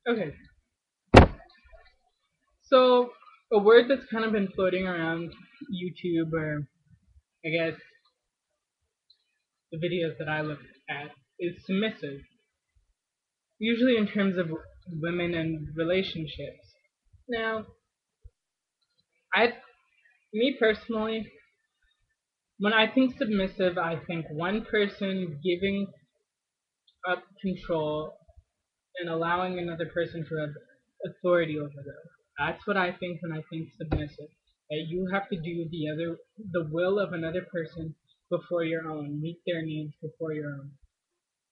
Okay, so a word that's kind of been floating around YouTube, or I guess the videos that I look at, is submissive, usually in terms of women and relationships. Now, I, me personally, when I think submissive, I think one person giving up control and allowing another person to have authority over them. That's what I think when I think submissive. That you have to do the will of another person before your own, meet their needs before your own.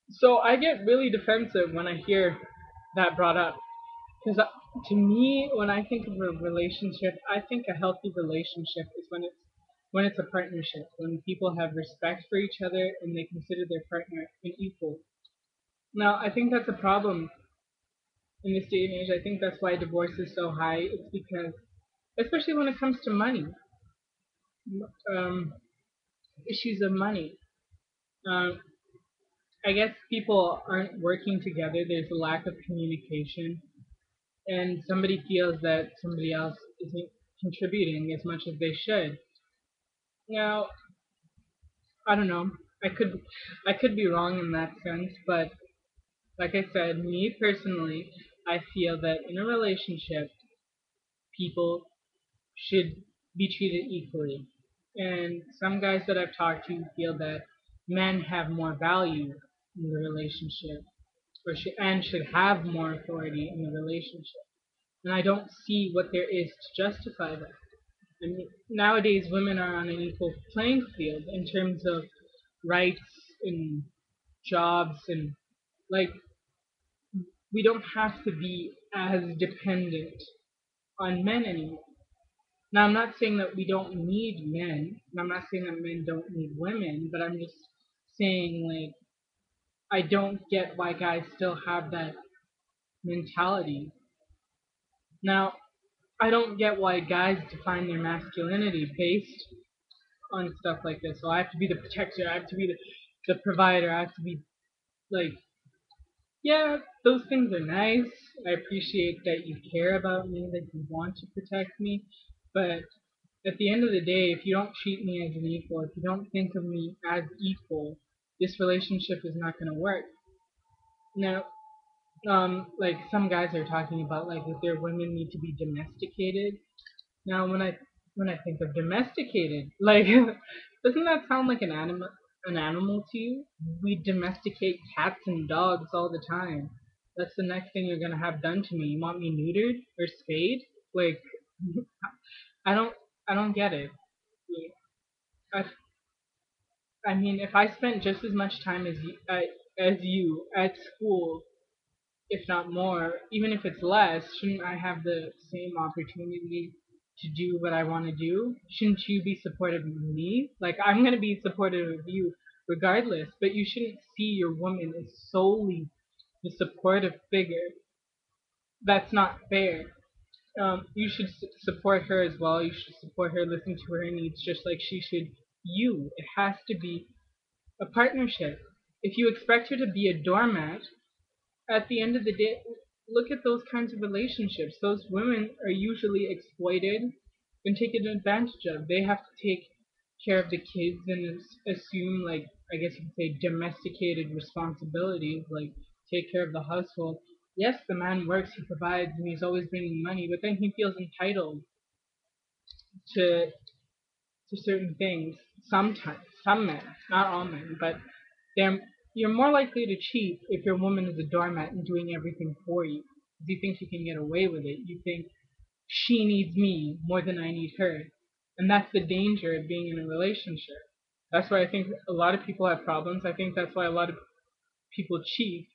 So I get really defensive when I hear that brought up, because to me, when I think of a relationship, I think a healthy relationship is when it's a partnership, when people have respect for each other and they consider their partner an equal. Now, I think that's a problem in this day and age. I think that's why divorce is so high. It's because, especially when it comes to money, um, issues of money. Um, I guess people aren't working together. There's a lack of communication, and somebody feels that somebody else isn't contributing as much as they should. Now, I don't know. I could be wrong in that sense, but like I said, me personally, I feel that in a relationship, people should be treated equally. And some guys that I've talked to feel that men have more value in the relationship, and should have more authority in the relationship. And I don't see what there is to justify that. I mean, nowadays women are on an equal playing field in terms of rights and jobs, and like we don't have to be as dependent on men anymore. Now, I'm not saying that we don't need men, and I'm not saying that men don't need women, but I'm just saying, like, I don't get why guys still have that mentality. Now, I don't get why guys define their masculinity based on stuff like this. So I have to be the protector, I have to be the provider, I have to be, like, yeah, those things are nice. I appreciate that you care about me, that you want to protect me, but at the end of the day, if you don't treat me as an equal, if you don't think of me as equal, this relationship is not going to work. Now, like some guys are talking about, like that their women need to be domesticated. Now, when I think of domesticated, like, doesn't that sound like an animal to you? We domesticate cats and dogs all the time. That's the next thing you're gonna have done to me. You want me neutered or spayed? Like, I don't, I don't get it. I, I mean, if I spent just as much time as you at school, if not more, even if it's less, shouldn't I have the same opportunity to do what I want to do? Shouldn't you be supportive of me? Like, I'm going to be supportive of you regardless, but you shouldn't see your woman as solely the supportive figure. That's not fair. You should support her as well. You should support her, listen to her needs just like she should you. It has to be a partnership. If you expect her to be a doormat, at the end of the day, look at those kinds of relationships. Those women are usually exploited and taken advantage of. They have to take care of the kids and assume, like, I guess you could say, domesticated responsibilities, like take care of the household. Yes, the man works, he provides, and he's always bringing money, but then he feels entitled to certain things. Sometimes, some men, not all men, but they're you're more likely to cheat if your woman is a doormat and doing everything for you. Because you think you can get away with it. You think she needs me more than I need her. And that's the danger of being in a relationship. That's why I think a lot of people have problems. I think that's why a lot of people cheat.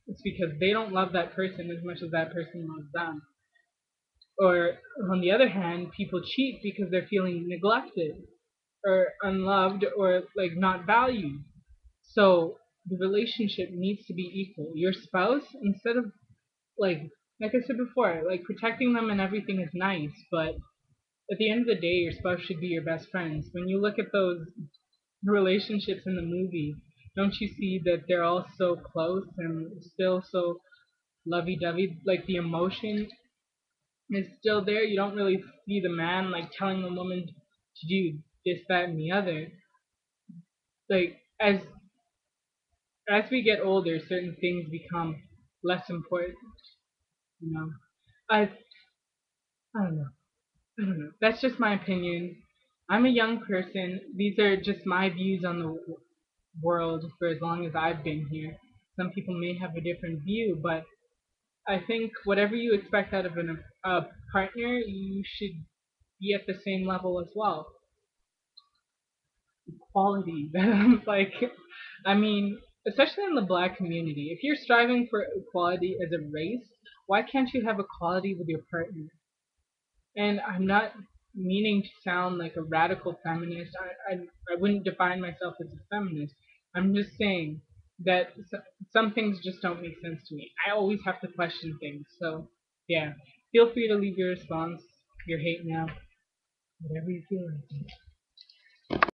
It's because they don't love that person as much as that person loves them. Or on the other hand, people cheat because they're feeling neglected or unloved or like not valued. So the relationship needs to be equal. Your spouse, instead of like I said before, like protecting them and everything is nice, but at the end of the day, your spouse should be your best friends. When you look at those relationships in the movie, don't you see that they're all so close and still so lovey-dovey. Like the emotion is still there. You don't really see the man like telling the woman to do this, that, and the other. Like as we get older, certain things become less important. You know, I I don't know. I don't know. That's just my opinion. I'm a young person. These are just my views on the world for as long as I've been here. Some people may have a different view, but I think whatever you expect out of a partner, you should be at the same level as well. Equality. Like, I mean, especially in the black community, if you're striving for equality as a race, why can't you have equality with your partner? And I'm not meaning to sound like a radical feminist. I wouldn't define myself as a feminist. I'm just saying that some things just don't make sense to me. I always have to question things. So, yeah, feel free to leave your response, your hate now, whatever you feel like.